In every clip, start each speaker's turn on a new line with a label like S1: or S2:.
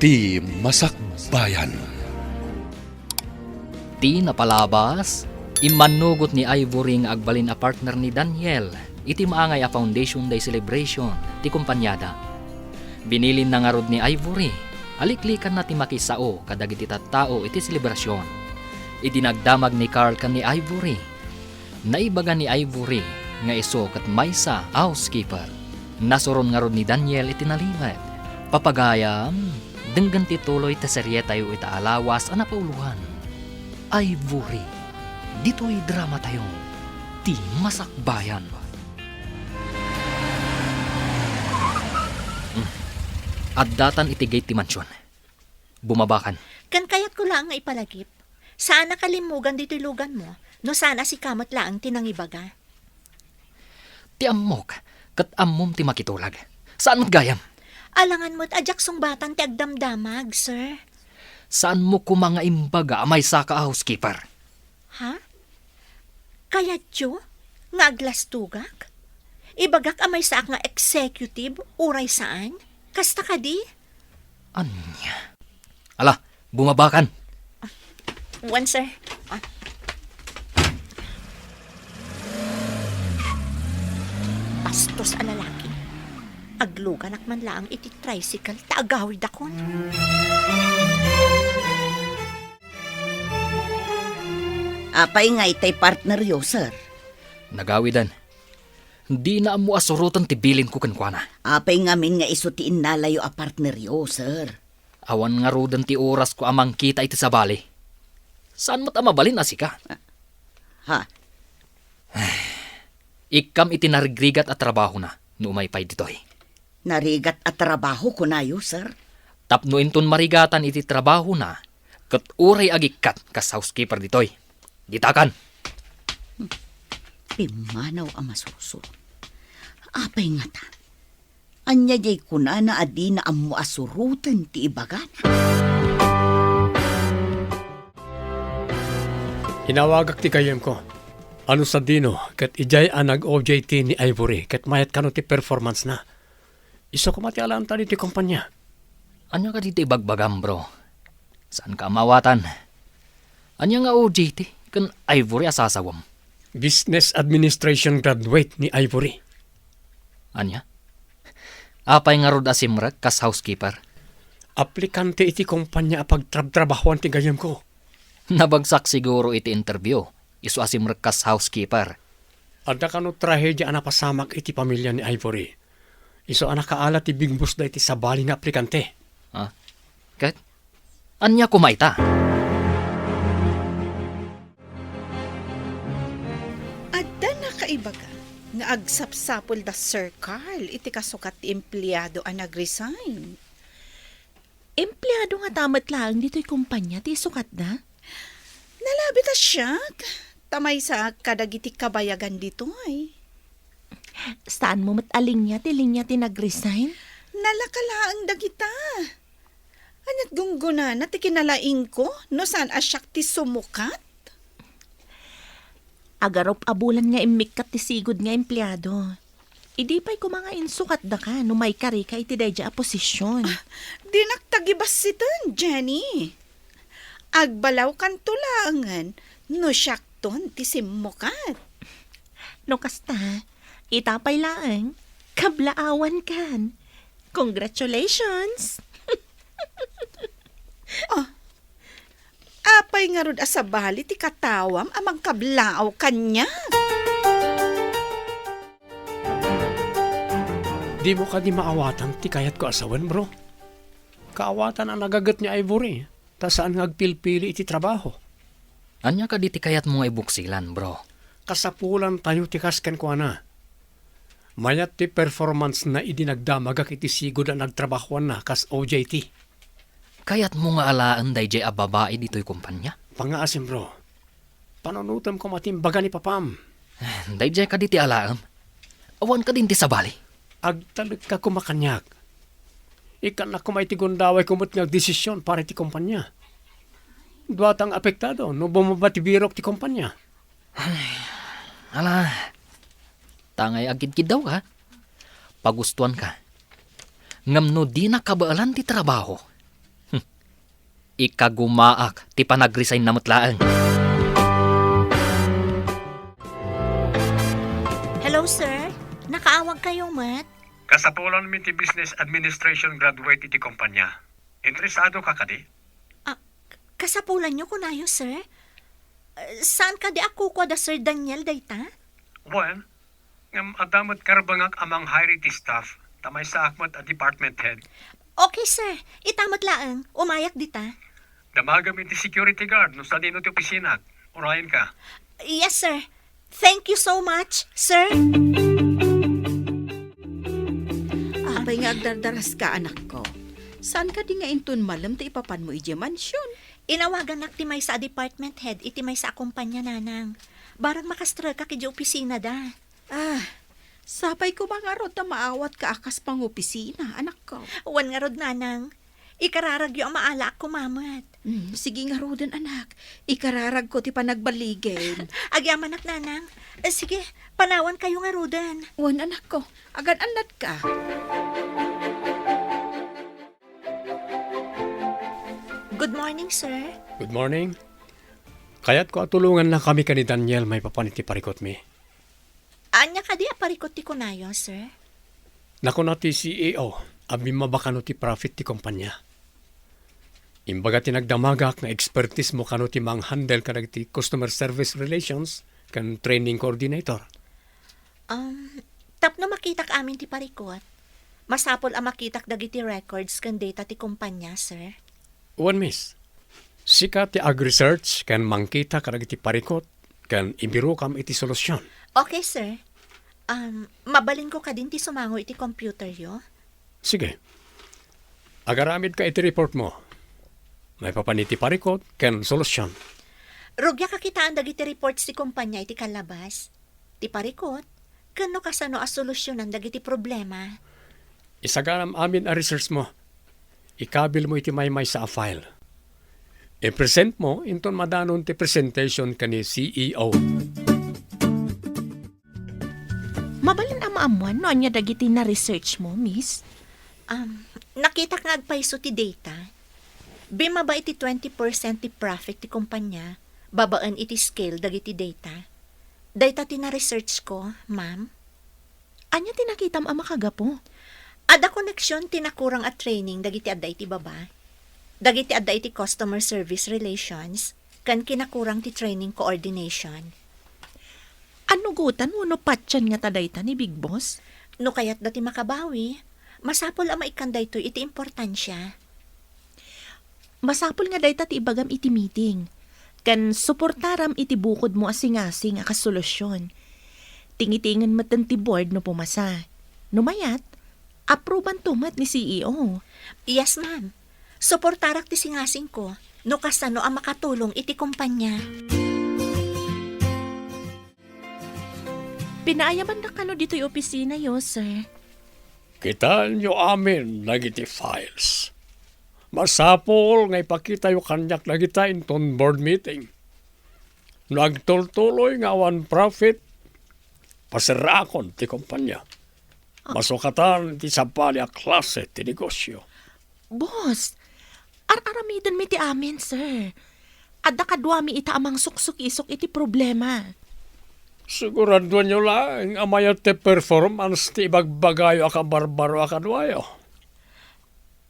S1: Ti Masakbayan.
S2: Ti napalabas, imanugot ni Ivory nga agbalin a partner ni Daniel, iti maangay a Foundation Day celebration, ti kumpanyada. Binilin na nga rod ni Ivory, aliklikan na ti makisao kadagiti tattao iti selebrasyon. Idinagdamag ni Carl kan ni Ivory. Naibaga ni Ivory nga iso kat maysa housekeeper. Nasuron nga rod ni Daniel iti nalimed. Papagayam, denggan ti tuloy ta serye tayo ita alawas ana pauluhan. Ivory, dito'y drama tayo, ti Masakbayan. At datan itigay ti mansyon. Bumabakan.
S3: Kan kayat ko lang nga ipalagip. Saan nakalimugan dito'y lugan mo? No sana si kamot lang tinangibaga.
S2: Ti ammok, kat ammom ti makitulag. Saan mo't gayam?
S3: Alangan mo't ajak sungbatan ti agdamdamag, sir.
S2: Saan mo kumanga imbaga may saka housekeeper?
S3: Ha? Kaya tiyo? Nga aglastugak? Ibagak amay sa nga executive uray saan? Kasta ka di?
S2: Anya? Ala, bumabakan.
S3: One, sir. Bastos a lalaki. Aglugan man lang iti tricycle, taagawid akon.
S4: Apay nga itay partner yo, sir.
S2: Nagawidan. Di na mo asurutan ti bilin ko kankwana.
S4: Apay nga min nga isutiin nalayo a partner yo, sir.
S2: Awan nga rudan ti oras ko amang kita iti sabali. Saan mo't amabalin asika?
S4: Ha?
S2: Ikam iti narigrigat at trabaho na, numay pay ditoy.
S4: Narigat at trabaho ko na yo, sir.
S2: Tapno inton marigatan iti trabaho na, kat uray agikat kas housekeeper ditoy. Ditakan.
S4: Pimanaw ang masuso. Apay nga ta. Anya jay kuna na adi na amu asurutan ti ibagan.
S5: Hinawagak ti kayem ko. Ano sa dino, kat ijay anag OJT ni Ivory, kat mayat kano ti performance na. Iso ko mati alam tali ti kumpanya.
S2: Anya ka dito ibagbagam, bro? Saan ka mawatan? Anya nga OJT, kan Ivory asasawam.
S5: Business Administration graduate ni Ivory.
S2: Anya? Apay nga rod asimrag kas housekeeper.
S5: Aplikante iti kumpanya pagtrabahuan ti gayem ko.
S2: Nabagsak siguro iti interview. Isu asimrag kas housekeeper.
S5: Ada kano trahedya ana pasamak iti pamilya ni Ivory. Iso anak kaala ti bigbus da iti sabali nga aplikante.
S2: Ha? Kat? Anya kumaita?
S6: Adda na kaibaga nga agsapsapol da Sir Carl iti kasukat ti empleyado a nagresign.
S3: Empleyado nga tamat lang dito'y kumpanya, ti sukat na?
S6: Nalabi ta siya. Tamay sa kadagiti kabayagan dito ay.
S3: Saan mo mataling niya, tiling niya tinag-resign?
S6: Nalakalaang dagita. Anat gungguna na ti kinalaing ko no saan asyak ti sumukat?
S3: Agarop abulan nga imikat ti sigod nga empleyado. Idi pa'y kumanga insukat da ka, no may kari ka iti dayja a posisyon.
S6: Di nagtagibas sitan, Jenny. Agbalaw kan tulangan no syakton ti simukat.
S3: No kasta, itapay lang, kablaawan kan. Congratulations!
S6: Apay nga rod asabali ti katawam amang kablaaw kanya.
S5: Di mo ka di maawatan ti kayat ko asawan, bro. Kaawatan ang nagagat ni Ivory. Ta saan nga agpilpili iti trabaho.
S2: Anya ka diti kayat mo nga ibuksilan, bro?
S5: Kasapulan tayo ti kasken ko ana. Mayat ti performance na idinagdamagak iti sigod ang nagtrabahuan na kas OJT.
S2: Kayat mo nga alaan day jay a babae dito'y kumpanya?
S5: Pangaasim, bro. Pananutam ko matimbaga ni papam.
S2: Day jay ka diti alaan. Awan ka din ti sabali.
S5: Agtalag ka kumakanyak. Ikan na kumay ti gundaway kumot nga desisyon para ti kumpanya. Duatang apektado no bumaba ti birok ti kumpanya.
S2: Ala, tangay agid-gid daw ka. Pagustuhan ka. Ngam no di na kabaalan ti trabaho. Ikagumaak ti panag-resign na mutlaang.
S3: Hello, sir. Nakaawag kayo, Mat?
S5: Kasapulan mi ti Business Administration graduate iti kumpanya. Interesado ka kadi?
S3: Kasapulan nyo kunayo, sir? Saan ka di ako ko da, Sir Daniel, dayta?
S5: Well, ngam adamot karbangak amang hire ti staff. Tamay sa akmat a department head.
S3: Okay, sir. Itamot laang. Umayak dita.
S5: Damagam iti security guard no sa dino ti opisina. Urayan ka.
S3: Yes, sir. Thank you so much, sir.
S6: Apay nga agdardaras ka, anak ko. Saan ka di nga intun malam ti ipapan mo ije mansyon?
S3: Inawagan nak ti may sa department head, iti may sa kumpanya nanang. Barang makastra ka kidyo opisina da.
S6: Sapay ko ba nga rod na maawat ka akas pang opisina, anak ko?
S3: Wan nga rod nanang. Ikararagyo ang maala ako, mamat.
S6: Sige nga rodin, anak. Ikararag ko ti panagbaligin.
S3: Agyaman nak nanang. Sige, panawan kayo nga rodan.
S6: Wan, anak ko. Agad anad ka.
S3: Good morning, sir.
S5: Good morning. Kaya't ko atulungan lang kami ka ni Daniel may papaniti parikot mi.
S3: Anya ka di aparikot ti kunayo, sir?
S5: Nako na ti CEO, abi mabakano ti profit ti kumpanya. Imbaga tinagdamagak na expertise mo kano ti mang-handle ka ti customer service relations kan training coordinator.
S3: Tapno makitak amin ti parikot. Masapol ang makitak dagiti records kan data ti kumpanya, sir.
S5: One miss. Sika ti ag-research kan mangkita ka ti parikot kan ibiro kam iti solusyon.
S3: Okay, sir. Mabalin ko ka din ti sumango iti computer yo.
S5: Sige. Agaramid ka iti report mo. May papaniti parikot kan solusyon.
S3: Rugya kakitaan dagiti reports ti kumpanya iti kalabas. Ti parikot, kano kasano a solusyonan dagiti problema.
S5: Isaganam amin a research mo. Ikabil mo iti may sa a file. I-present mo inton madanon ti presentation ka ni CEO.
S7: Mabalin ang maamuan no anya dagiti na research mo, miss?
S3: Nakita nga agpaiso ti data. Bimaba iti 20% ti profit ti kumpanya, babaan iti scale dagiti data. Data ti na-research ko, ma'am.
S7: Anya tinakitam ang makagapo?
S3: Ada koneksyon tinakurang at training dagiti adda iti baba. Dagiti adda iti customer service relations, kan kinakurang ti training coordination.
S7: Ano gutan mo no patyan nga tadayta ni Big Boss?
S3: No kayat dati makabawi, masapol ang maikanday to iti importansya.
S7: Masapol nga dayta ti ibagam iti meeting. Kan suportaram iti bukod mo asing-asing a kasolusyon. Tingitingan matan ti board no pumasa. Numayat, approvean tumat ni CEO.
S3: Yes, ma'am. Suportarak ti singasing ko, no kasano ang makatulong iti kumpanya.
S7: Pinaayaman na kano dito yung opisina yo, sir.
S5: Kitaan nyo amin nagiti files. Masapol nga ipakita yung kanyak nagita inton board meeting. Nagtultuloy nga one profit, pasirakon ti kumpanya. Masukatan ti sapali a klase ti negosyo.
S7: Boss, aramidan mi ti amin, sir. Adda kadwa mi ita amang suksuk-isok iti problema.
S5: Sigurado nyo lang amaya ti performance ti ibagbagayo aka barbaro aka duwayo.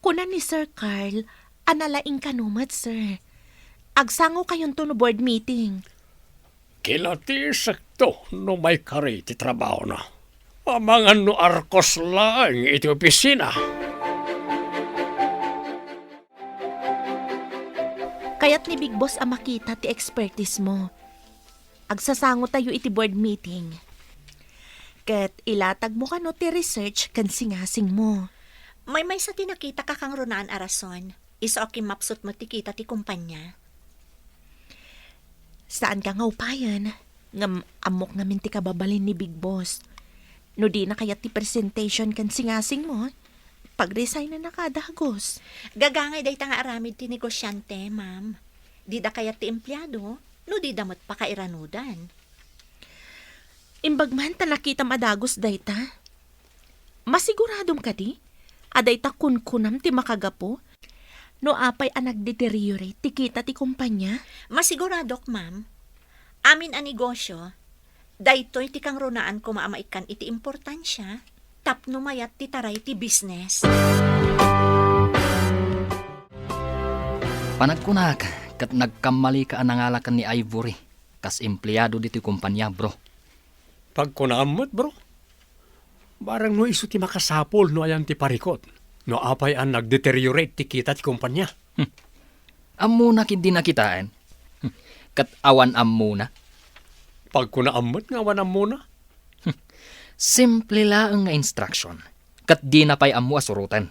S7: Kuna ni Sir Carl, analaing kanumat, sir. Agsango kayon to no board meeting.
S5: Kilati sakto no may kari ti trabaho na. Amangan no arkos lang iti opisina.
S7: Kaya't ni Big Boss ang makita ti expertise mo. Agsasango tayo iti board meeting. Ket ilatag mo kano ti research kan singasing mo.
S3: May sa tinakita ka kang runaan arason. Isa okay mapsut mo ti kita ti kumpanya.
S7: Saan ka nga upayan? Ngam amok namin ti kababalin ni Big Boss. No di na kaya ti presentation kan singasing mo, pag-resign na nakadagos.
S3: Gagangay day nga aramid ti negosyante, ma'am. Di da kaya ti empleyado, no di damot pa kairanudan.
S7: Imbagman ta nakita madagos dayta. Masiguradom ka di? Aday ta kunkunam ti makagapo? No apay ang nagdeteriorate ti kita ti kumpanya?
S3: Masiguradok, ma'am. Amin ang negosyo. Daytoy ti kang runaan ko maamaikan iti importansya. Tapno mayat ti taray ti business.
S2: Panagkunak, kat nagkamali ka anangalakan ni Ivory. Kas empleyado dito kumpanya, bro.
S5: Pag kunaamot, bro. Barang no iso ti makasapol no ayan ti parikot. No apay ang nagdeteriorate ti kita ti kumpanya.
S2: Amuna kindi nakitaan. Kat awan amuna.
S5: Pag kunaamot nga wanam muna.
S2: Simple lang nga instruction. Kat di na pay amu asurutan.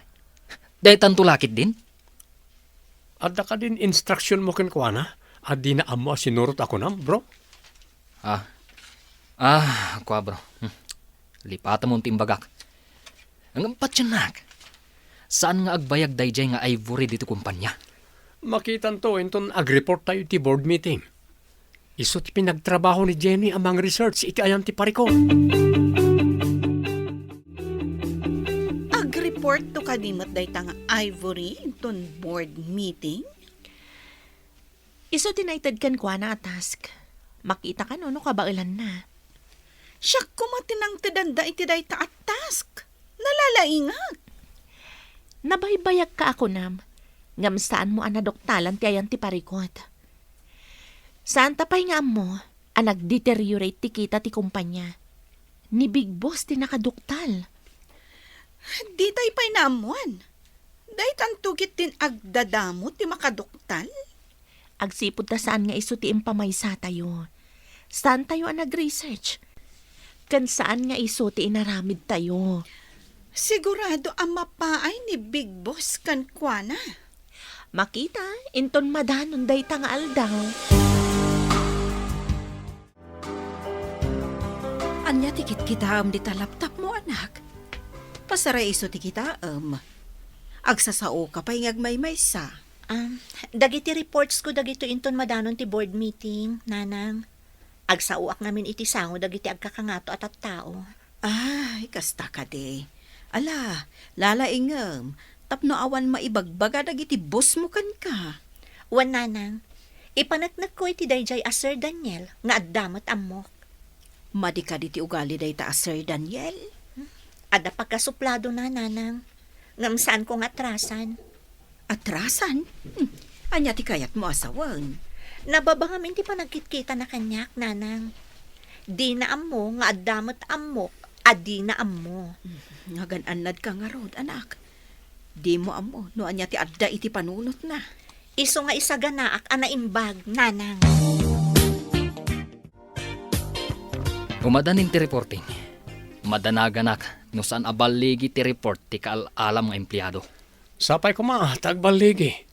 S2: Dahil tantulakit din.
S5: Adda ka din instruction mo kenkwana. At di na amo sinurot ako nam, bro.
S2: Kwa bro. Lipata mong timbagak. Ang patyanak. Saan nga agbayag dayjay nga Ivory dito kumpanya?
S5: Makitan to, inton ag-report tayo ti board meeting. Iso ti pinagtrabaho ni Jenny amang research, iti ayan ti parikot.
S6: Ag-report to kadimot day nga Ivory inton board meeting?
S7: Iso tinaited kan kwa na a task. Makita ka no kabailan na.
S6: Siya kumatinang tidanda iti day ta at task. Nalalaingat.
S7: Nabaybayag ka ako nam. Ngam saan mo anadoktalan ti ayan ti parikot. Saan tapay nga mo ang nag-deteriorate ti kita ti kumpanya. Ni Big Boss ti nakaduktal.
S6: Di tay pa'y naamuan. Day tantugit din agdadamo ti makaduktal.
S7: Agsipod ta saan nga iso ti impamaysa tayo. Saan tayo ang nag-research? Kan saan nga iso ti inaramid tayo.
S6: Sigurado ang mapaay ni Big Boss kan kuana.
S7: Makita, inton madanon day ta nga aldaw.
S4: Anya tikit kita di ta laptop mo, anak. Pasaray iso ti kita agsasao ka pa'y ngagmaymaysa.
S3: Dagiti reports ko dagito inton madanon ti board meeting, nanang. Agsauak namin iti sango dagiti agkakangato at tao.
S4: Ay, kasta ka de. Ala, lalaingam. Tapno awan maibagbaga dagiti boss mo kan ka.
S3: Wan, nanang. Ipanagnak ko iti dayjay a Sir Daniel nga addamot amok.
S4: Madi ka di ti ugali day ta Sir Daniel.
S3: Ada pagkasuplado na, nanang. Ngam saan kong atrasan.
S4: Atrasan? Anya ti kayat mo asawan.
S3: Nababangamin ti panagkitkita na kanyak, nanang. Di na ammo nga addamot amok, adi na ammo.
S4: Nga gananad ka nga rod, anak. Di mo amo, no anya ti adda iti panunot na.
S3: Iso nga isaganaak anaimbag, nanang.
S2: Umadanin ti reporting. Madanaganak no saan abaligi ti report ti kaalalam nga empleyado.
S5: Sapay ko tagbaligi.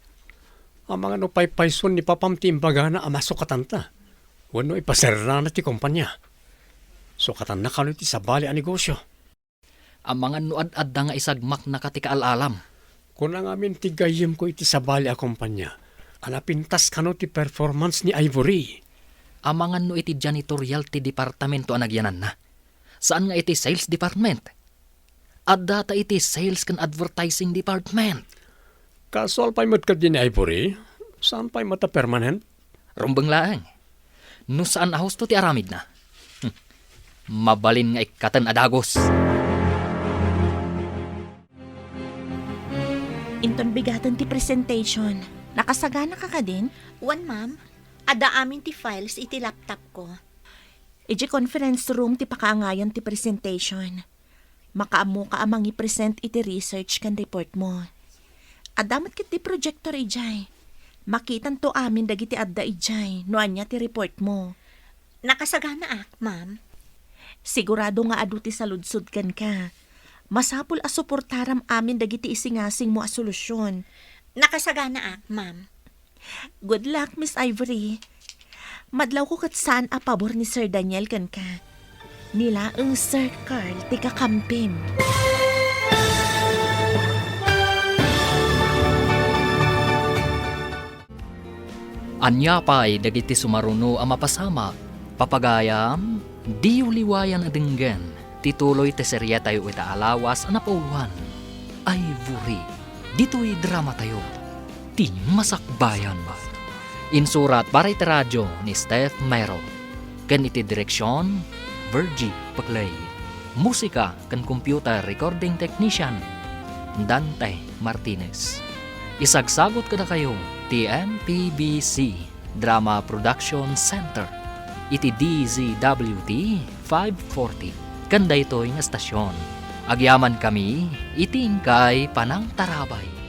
S5: Ang mga no paypayson ni papamtimbaga na amasukatanta. Wano ipaserra na ti kumpanya. Sukatan na kano ti sabali ang negosyo.
S2: Ang mga nuad-adda nga isagmak na kati kaalalam.
S5: Kung ang amin ti gayem ko iti sabali ang kumpanya, anapintas kano ti performance ni Ivory.
S2: Ang mga no iti janitorial ti departamento anagyanan na. Saan nga iti sales department? At data iti sales kan advertising department.
S5: Kasol pa'y mat ka din ni Ivory, saan pa'y mata permanent?
S2: Rumbang laang. No saan ahos to ti aramid na? Mabalin nga ikatan adagos.
S7: Inton bigatan ti presentation. Nakasagana ka din?
S3: Wan, ma'am. Ada amin ti files iti laptop ko.
S7: Iji conference room ti pakaangayan ti presentation. Makaamo ka amang i-present iti research kan report mo. Adamat kit ti projector ijay. Makitan to amin dagiti adda ijay. No anya ti report mo.
S3: Nakasagana ak, ma'am.
S7: Sigurado nga adu ti saludsod kan ka. Masapul a suportaram amin dagiti isingasing mo a solusyon.
S3: Nakasagana ak, ma'am.
S7: Good luck, Miss Ivory. Madlaw ko kat saan a pabor ni Sir Daniel kan ka. Nila ang Sir Carl ti kakampim.
S2: Anya pa'y dagiti sumaruno ang mapasama. Papagayam, di uliwayan adenggan. Tituloy te serya tayo ita alawas ang napauluan. Ivory, dito'y drama tayo. iti Masakbayan. Insurat para iti radyo ni Steph Mero. Ken iti direksyon, Virgie Paclay. Musika ken computer recording technician, Dante Martinez. Isagsagot kada kayo ti MPBC Drama Production Center. Iti DZWT 540. Kanda ito'y nga stasyon. Agyaman kami, iti ingkay panang tarabay.